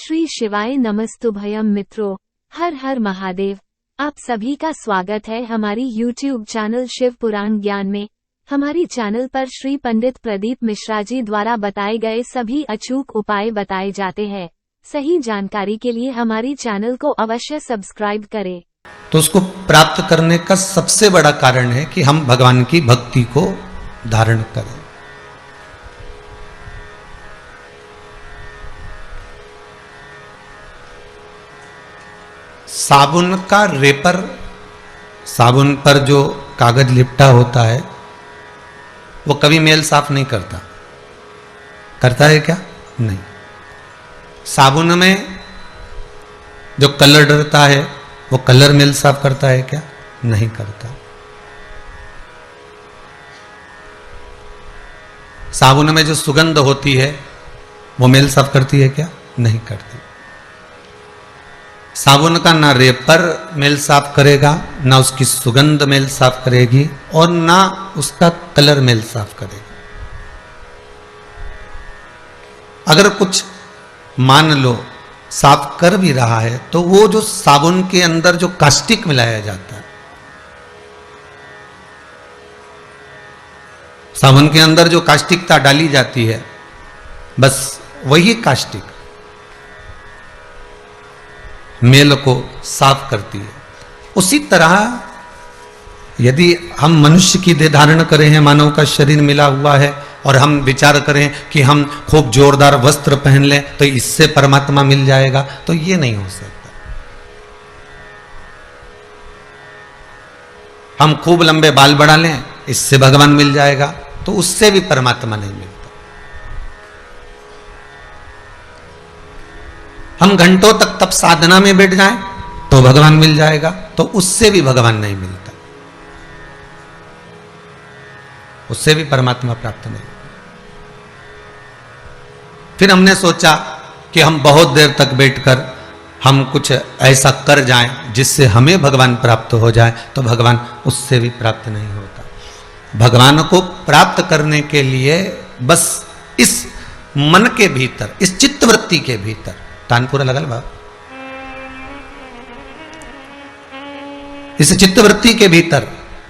श्री शिवाय नमस्तुभयम मित्रों, हर हर महादेव। आप सभी का स्वागत है हमारी YouTube चैनल शिव पुराण ज्ञान में। हमारी चैनल पर श्री पंडित प्रदीप मिश्रा जी द्वारा बताए गए सभी अचूक उपाय बताए जाते हैं। सही जानकारी के लिए हमारी चैनल को अवश्य सब्सक्राइब करें। तो उसको प्राप्त करने का सबसे बड़ा कारण है कि हम भगवान की भक्ति को धारण करें। साबुन का रेपर, साबुन पर जो कागज लिपटा होता है वो कभी मेल साफ नहीं करता। करता है क्या? नहीं। साबुन में जो कलर डरता है वो कलर मेल साफ करता है क्या? नहीं करता। साबुन में जो सुगंध होती है वो मेल साफ करती है क्या? नहीं करती। साबुन का ना रेपर मेल साफ करेगा, ना उसकी सुगंध मेल साफ करेगी और ना उसका कलर मेल साफ करेगा। अगर कुछ मान लो साफ कर भी रहा है तो वो जो साबुन के अंदर जो कास्टिक मिलाया जाता है, साबुन के अंदर जो कास्टिकता डाली जाती है, बस वही कास्टिक मेल को साफ करती है। उसी तरह यदि हम मनुष्य की देह धारण करें हैं, मानव का शरीर मिला हुआ है और हम विचार करें कि हम खूब जोरदार वस्त्र पहन लें तो इससे परमात्मा मिल जाएगा, तो ये नहीं हो सकता। हम खूब लंबे बाल बढ़ा लें इससे भगवान मिल जाएगा, तो उससे भी परमात्मा नहीं मिलता। हम घंटों तक तप साधना में बैठ जाएं तो भगवान मिल जाएगा, तो उससे भी भगवान नहीं मिलता, उससे भी परमात्मा प्राप्त नहीं। फिर हमने सोचा कि हम बहुत देर तक बैठकर हम कुछ ऐसा कर जाएं जिससे हमें भगवान प्राप्त हो जाए, तो भगवान उससे भी प्राप्त नहीं होता। भगवान को प्राप्त करने के लिए बस इस मन के भीतर, इस चित्तवृत्ति के भीतर, तानपुरा लगल बा, इस चित्तवृत्ति के भीतर,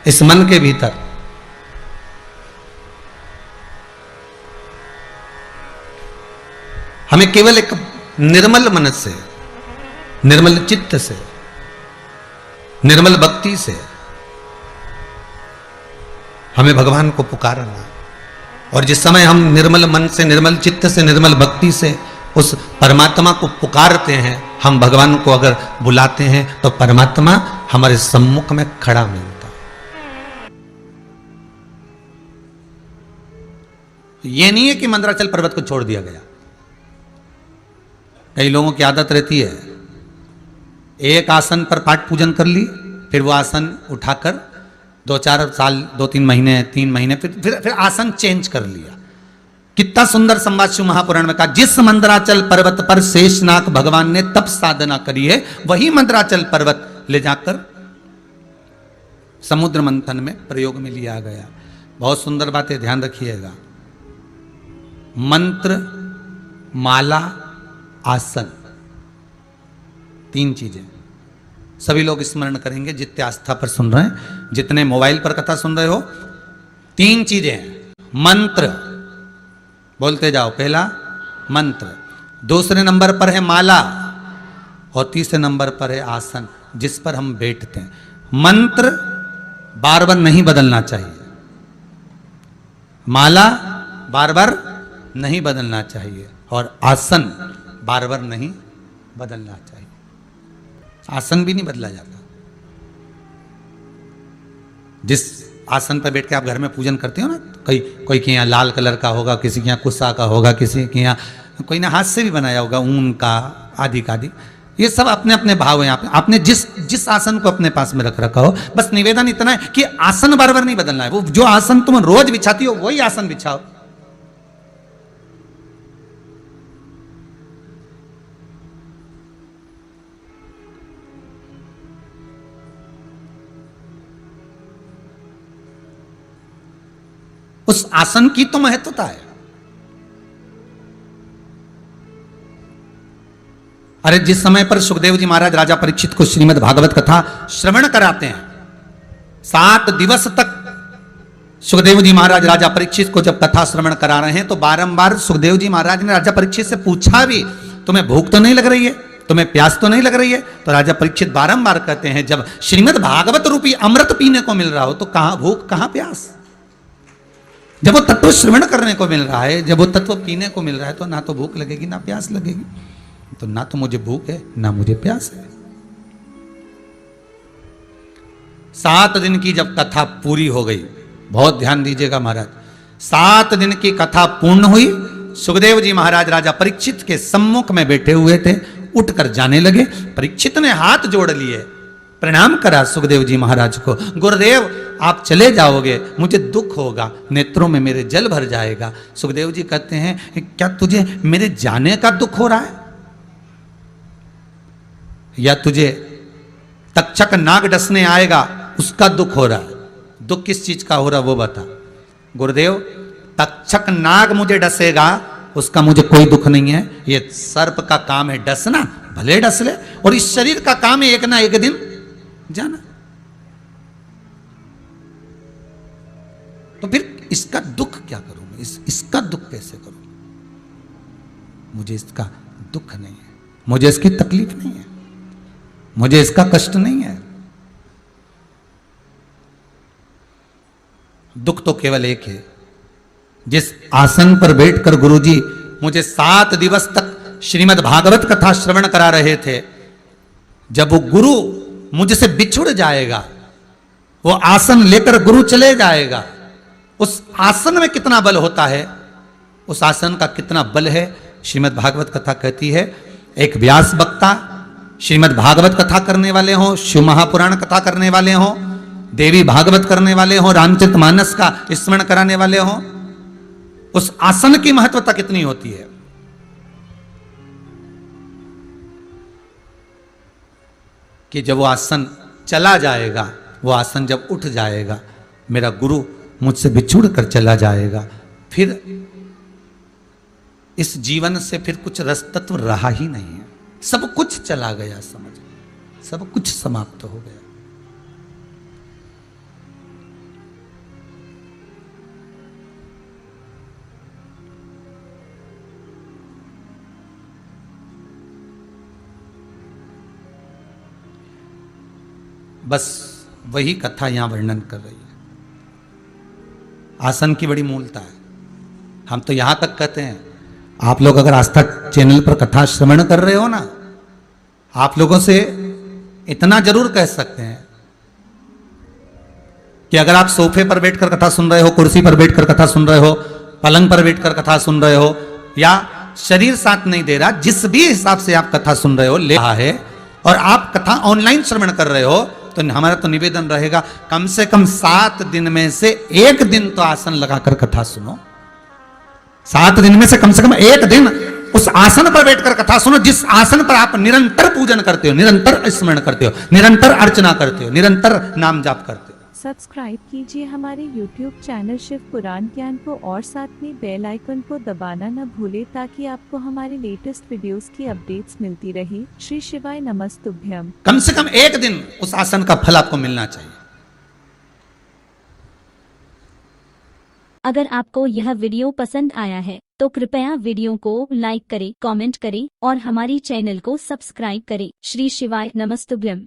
इस मन के भीतर हमें केवल एक निर्मल मन से, निर्मल चित्त से, निर्मल भक्ति से हमें भगवान को पुकारना। और जिस समय हम निर्मल मन से, निर्मल चित्त से, निर्मल भक्ति से उस परमात्मा को पुकारते हैं, हम भगवान को अगर बुलाते हैं तो परमात्मा हमारे सम्मुख में खड़ा मिलता। यह नहीं है कि मंदराचल पर्वत को छोड़ दिया गया। कई लोगों की आदत रहती है, एक आसन पर पाठ पूजन कर ली, फिर वो आसन उठाकर 2-4 साल, 2-3 महीने, 3 महीने फिर आसन चेंज कर लिया। कितना सुंदर संवाद शिव महापुराण में कहा, जिस मंदराचल पर्वत पर शेषनाग भगवान ने तप साधना करी है, वही मंदराचल पर्वत ले जाकर समुद्र मंथन में प्रयोग में लिया गया। बहुत सुंदर बात है, ध्यान रखिएगा। मंत्र, माला, आसन, 3 चीजें सभी लोग स्मरण करेंगे जितने आस्था पर सुन रहे हैं, जितने मोबाइल पर कथा सुन रहे हो। 3 चीजें हैं। मंत्र, बोलते जाओ। पहला मंत्र, दूसरे नंबर पर है माला और तीसरे नंबर पर है आसन, जिस पर हम बैठते हैं। मंत्र बार बार नहीं बदलना चाहिए, माला बार बार नहीं बदलना चाहिए और आसन बार बार नहीं बदलना चाहिए। आसन भी नहीं बदला जाता। जिस आसन पर बैठ के आप घर में पूजन करते हो ना, कोई के यहाँ लाल कलर का होगा, किसी के यहाँ कुस्सा का होगा, किसी के यहाँ कोई ने हाथ से भी बनाया होगा, ऊन का, आदि का आदि। ये सब अपने अपने भाव हैं। आपने जिस आसन को अपने पास में रख रखा हो, बस निवेदन इतना है कि आसन बार बार नहीं बदलना है। वो जो आसन तुम रोज बिछाती हो वही आसन बिछाओ। उस आसन की तो महत्वता है। अरे जिस समय पर सुखदेव जी महाराज राजा परीक्षित को श्रीमद् भागवत कथा श्रवण कराते हैं, 7 दिवस तक सुखदेव जी महाराज राजा परीक्षित को जब कथा श्रवण करा रहे हैं तो बारंबार सुखदेव जी महाराज ने राजा परीक्षित से पूछा भी, तुम्हें भूख तो नहीं लग रही है, तुम्हें प्यास तो नहीं लग रही है? तो राजा परीक्षित बारंबार कहते हैं, जब श्रीमद् भागवत रूपी अमृत पीने को मिल रहा हो तो कहां भूख कहां प्यास। जब वो तत्व श्रवण करने को मिल रहा है, जब वो तत्व पीने को मिल रहा है, तो ना तो भूख लगेगी ना प्यास लगेगी। तो ना तो मुझे भूख है ना मुझे प्यास है। 7 दिन की जब कथा पूरी हो गई, बहुत ध्यान दीजिएगा महाराज, 7 दिन की कथा पूर्ण हुई, सुखदेव जी महाराज राजा परीक्षित के सम्मुख में बैठे हुए थे, उठकर जाने लगे। परीक्षित ने हाथ जोड़ लिए, प्रणाम करा सुखदेव जी महाराज को, गुरुदेव आप चले जाओगे, मुझे दुख होगा, नेत्रों में मेरे जल भर जाएगा। सुखदेव जी कहते हैं, क्या तुझे मेरे जाने का दुख हो रहा है या तुझे तक्षक नाग डसने आएगा उसका दुख हो रहा है? दुख किस चीज का हो रहा वो बता। गुरुदेव तक्षक नाग मुझे डसेगा उसका मुझे कोई दुख नहीं है, ये सर्प का काम है डसना, भले डस ले, और इस शरीर का काम है एक ना एक दिन जाना। तो फिर इसका दुख क्या करूं मैं, इसका दुख कैसे करूं? मुझे इसका दुख नहीं है, मुझे इसकी तकलीफ नहीं है, मुझे इसका कष्ट नहीं है। दुख तो केवल एक है, जिस आसन पर बैठकर गुरुजी मुझे 7 दिवस तक श्रीमद् भागवत कथा श्रवण करा रहे थे, जब वो गुरु मुझसे बिछुड़ जाएगा, वो आसन लेकर गुरु चले जाएगा, उस आसन में कितना बल होता है, उस आसन का कितना बल है। श्रीमद् भागवत कथा कहती है, एक व्यास वक्ता श्रीमद् भागवत कथा करने वाले हों, शिव महापुराण कथा करने वाले हों, देवी भागवत करने वाले हों, रामचरितमानस का स्मरण कराने वाले हों, उस आसन की महत्वता कितनी होती है। कि जब वो आसन चला जाएगा, वो आसन जब उठ जाएगा, मेरा गुरु मुझसे बिछुड़ कर चला जाएगा, फिर इस जीवन से फिर कुछ रस तत्व रहा ही नहीं है, सब कुछ चला गया, समझ, सब कुछ समाप्त हो गया। बस वही कथा यहां वर्णन कर रही है। आसन की बड़ी मूलता है। हम तो यहां तक कहते हैं, आप लोग अगर आस्था चैनल पर कथा श्रवण कर रहे हो ना, आप लोगों से इतना जरूर कह सकते हैं कि अगर आप सोफे पर बैठकर कथा सुन रहे हो, कुर्सी पर बैठकर कथा सुन रहे हो, पलंग पर बैठकर कथा सुन रहे हो, या शरीर साथ नहीं दे रहा, जिस भी हिसाब से आप कथा सुन रहे हो, ले रहा है, और आप कथा ऑनलाइन श्रवण कर रहे हो, तो हमारा तो निवेदन रहेगा, कम से कम 7 दिन में से 1 दिन तो आसन लगाकर कथा सुनो। 7 दिन में से कम 1 दिन उस आसन पर बैठकर कथा सुनो, जिस आसन पर आप निरंतर पूजन करते हो, निरंतर स्मरण करते हो, निरंतर अर्चना करते हो, निरंतर नाम जाप करते हो। सब्सक्राइब कीजिए हमारे YouTube चैनल शिव पुराण ज्ञान को, और साथ में बेल आइकन को दबाना न भूले, ताकि आपको हमारे लेटेस्ट वीडियोस की अपडेट्स मिलती रहे। श्री शिवाय नमस्तुभ्यम। कम से कम 1 दिन उस आसन का फल आपको मिलना चाहिए। अगर आपको यह वीडियो पसंद आया है तो कृपया वीडियो को लाइक करें, कमेंट करें और हमारी चैनल को सब्सक्राइब करें। श्री शिवाय नमस्तुभ्यम।